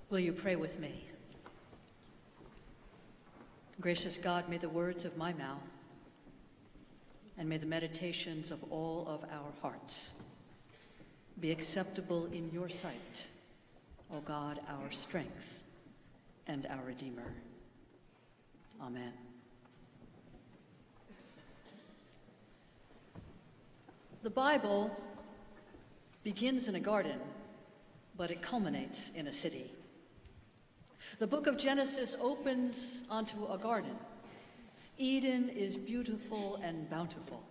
Will you pray with me? Gracious God, may the words of my mouth and may the meditations of all of our hearts be acceptable in your sight, O God, our strength and our Redeemer. Amen. The Bible begins in a garden, but it culminates in a city. The book of Genesis opens onto a garden. Eden is beautiful and bountiful.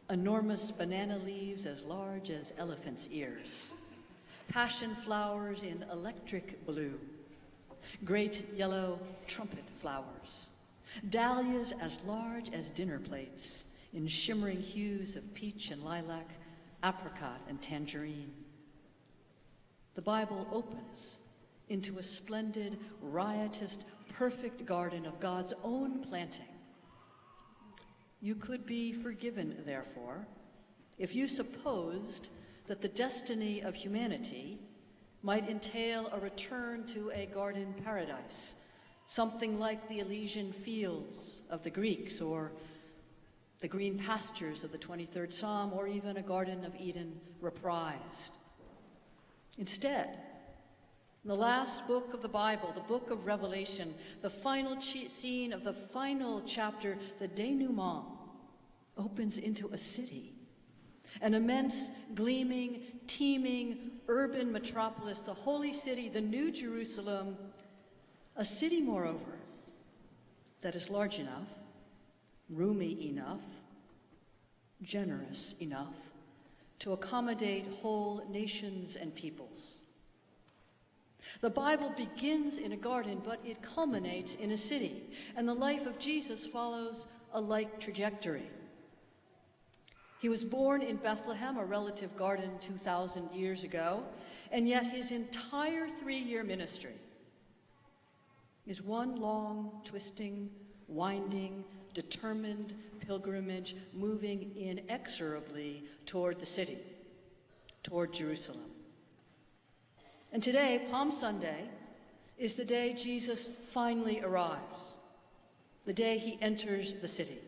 Enormous banana leaves as large as elephants' ears. Passion flowers in electric blue. Great yellow trumpet flowers. Dahlias as large as dinner plates in shimmering hues of peach and lilac, apricot and tangerine. The Bible opens into a splendid, riotous, perfect garden of God's own planting. You could be forgiven, therefore, if you supposed that the destiny of humanity might entail a return to a garden paradise, something like the Elysian fields of the Greeks, or the green pastures of the 23rd Psalm, or even a Garden of Eden reprised. Instead, in the last book of the Bible, the book of Revelation, the final scene of the final chapter, the denouement, opens into a city, an immense, gleaming, teeming, urban metropolis, the holy city, the New Jerusalem, a city, moreover, that is large enough, roomy enough, generous enough to accommodate whole nations and peoples. The Bible begins in a garden, but it culminates in a city, and the life of Jesus follows a like trajectory. He was born in Bethlehem, a relative garden 2,000 years ago, and yet his entire 3-year ministry is one long, twisting, winding, determined pilgrimage moving inexorably toward the city, toward Jerusalem. And today, Palm Sunday, is the day Jesus finally arrives, the day he enters the city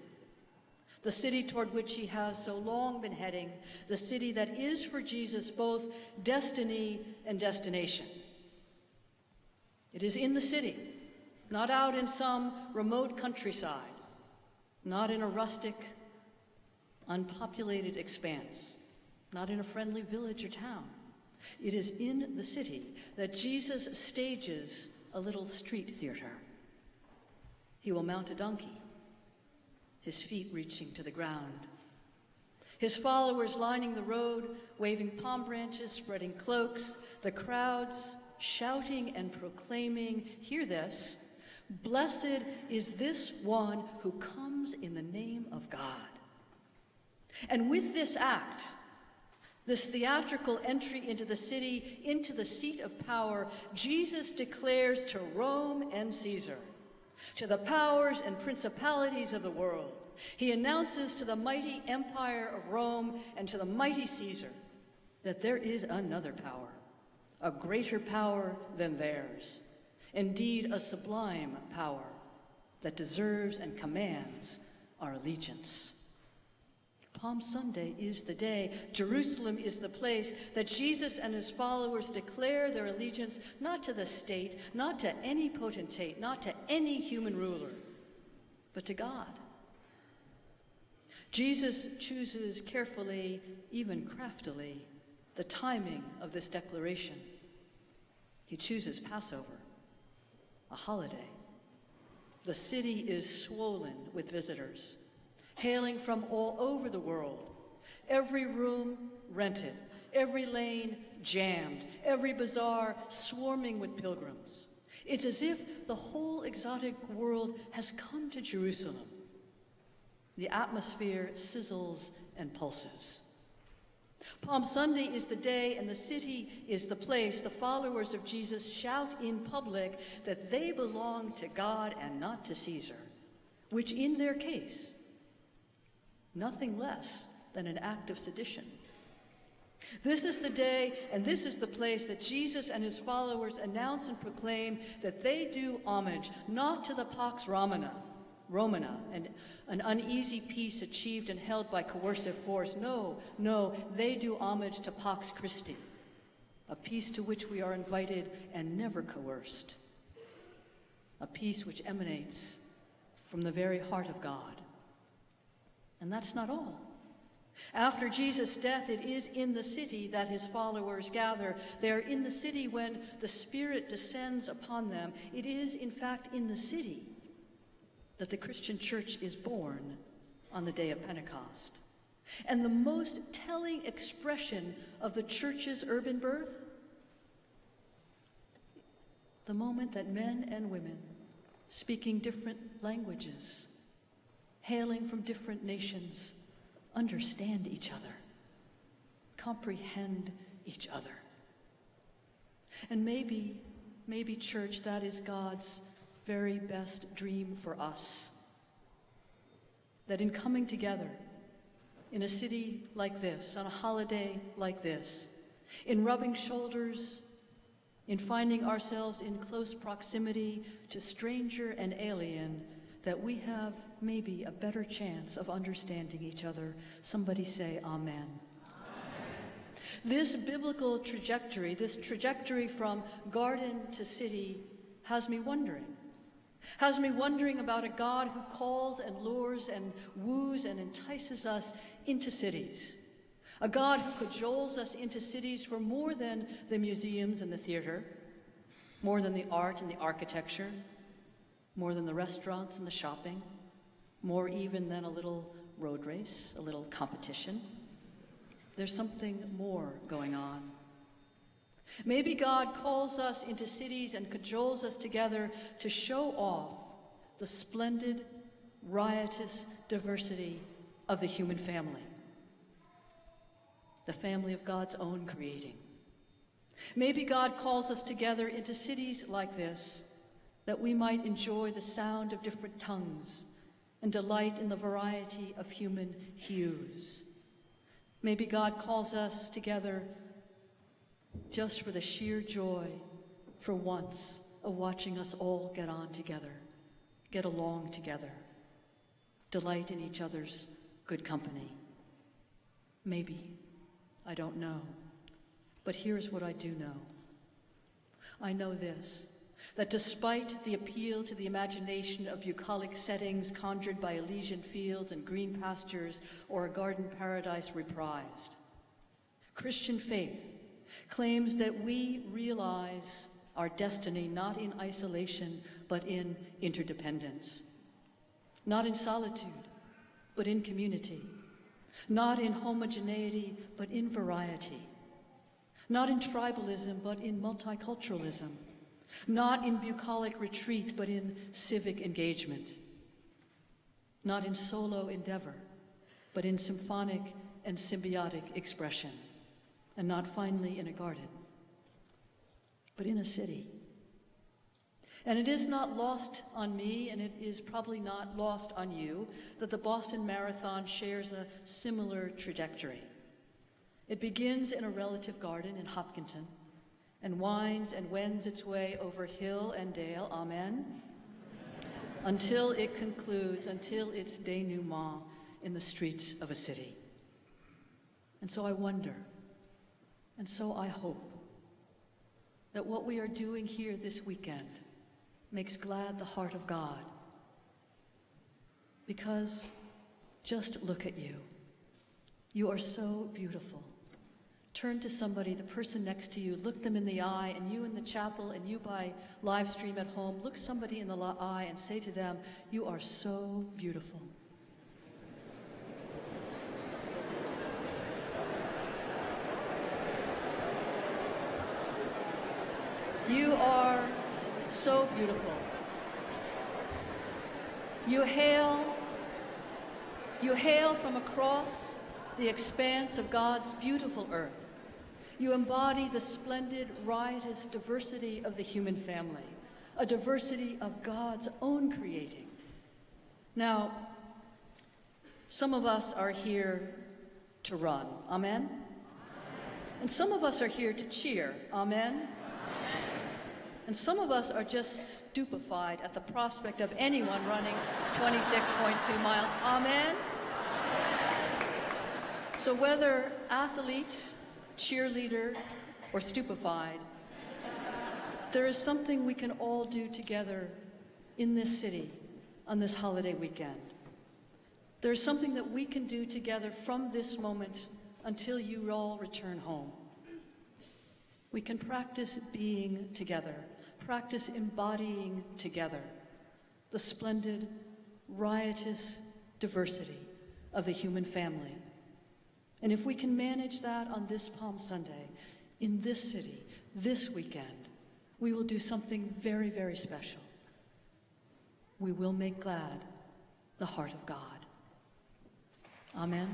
toward which he has so long been heading, the city that is for Jesus both destiny and destination. It is in the city, not out in some remote countryside, not in a rustic, unpopulated expanse, not in a friendly village or town. It is in the city that Jesus stages a little street theater. He will mount a donkey, his feet reaching to the ground. His followers lining the road, waving palm branches, spreading cloaks, the crowds shouting and proclaiming, hear this, "Blessed is this one who comes in the name of God." And with this act, this theatrical entry into the city, into the seat of power, Jesus declares to Rome and Caesar, to the powers and principalities of the world, he announces to the mighty empire of Rome and to the mighty Caesar that there is another power, a greater power than theirs, indeed a sublime power that deserves and commands our allegiance. Palm Sunday is the day, Jerusalem is the place that Jesus and his followers declare their allegiance not to the state, not to any potentate, not to any human ruler, but to God. Jesus chooses carefully, even craftily, the timing of this declaration. He chooses Passover, a holiday. The city is swollen with visitors, hailing from all over the world. Every room rented, every lane jammed, every bazaar swarming with pilgrims. It's as if the whole exotic world has come to Jerusalem. The atmosphere sizzles and pulses. Palm Sunday is the day and the city is the place the followers of Jesus shout in public that they belong to God and not to Caesar, which in their case, nothing less than an act of sedition. This is the day and this is the place that Jesus and his followers announce and proclaim that they do homage not to the Pax Romana, and an uneasy peace achieved and held by coercive force. No, they do homage to Pax Christi, a peace to which we are invited and never coerced, a peace which emanates from the very heart of God. And that's not all. After Jesus' death, it is in the city that his followers gather. They are in the city when the Spirit descends upon them. It is, in fact, in the city that the Christian church is born on the day of Pentecost. And the most telling expression of the church's urban birth, the moment that men and women, speaking different languages, hailing from different nations, understand each other, comprehend each other. And maybe, church, that is God's very best dream for us. That in coming together in a city like this, on a holiday like this, in rubbing shoulders, in finding ourselves in close proximity to stranger and alien, that we have maybe a better chance of understanding each other. Somebody say amen. Amen. This biblical trajectory, this trajectory from garden to city, has me wondering about a God who calls and lures and woos and entices us into cities. A God who cajoles us into cities for more than the museums and the theater, more than the art and the architecture, more than the restaurants and the shopping, more even than a little road race, a little competition. There's something more going on. Maybe God calls us into cities and cajoles us together to show off the splendid, riotous diversity of the human family, the family of God's own creating. Maybe God calls us together into cities like this, that we might enjoy the sound of different tongues and delight in the variety of human hues. Maybe God calls us together just for the sheer joy, for once, of watching us all get on together, get along together, delight in each other's good company. Maybe. I don't know. But here's what I do know. I know this, that despite the appeal to the imagination of bucolic settings conjured by Elysian fields and green pastures or a garden paradise reprised, Christian faith claims that we realize our destiny not in isolation, but in interdependence. Not in solitude, but in community. Not in homogeneity, but in variety. Not in tribalism, but in multiculturalism. Not in bucolic retreat, but in civic engagement. Not in solo endeavor, but in symphonic and symbiotic expression. And not finally in a garden, but in a city. And it is not lost on me, and it is probably not lost on you, that the Boston Marathon shares a similar trajectory. It begins in a relative garden in Hopkinton, and winds and wends its way over hill and dale, amen, until it concludes, until its denouement in the streets of a city. And so I wonder, and so I hope, that what we are doing here this weekend makes glad the heart of God. Because just look at you. You are so beautiful. Turn to somebody, the person next to you, look them in the eye, and you in the chapel and you by live stream at home, look somebody in the eye and say to them, you are so beautiful. You are so beautiful. You hail from across the expanse of God's beautiful earth. You embody the splendid, riotous diversity of the human family, a diversity of God's own creating. Now, some of us are here to run. Amen? And some of us are here to cheer. Amen? And some of us are just stupefied at the prospect of anyone running 26.2 miles. Amen? So whether athlete, cheerleader, or stupefied, there is something we can all do together in this city on this holiday weekend. There is something that we can do together from this moment until you all return home. We can practice being together, practice embodying together the splendid, riotous diversity of the human family. And if we can manage that on this Palm Sunday, in this city, this weekend, we will do something very, very special. We will make glad the heart of God. Amen.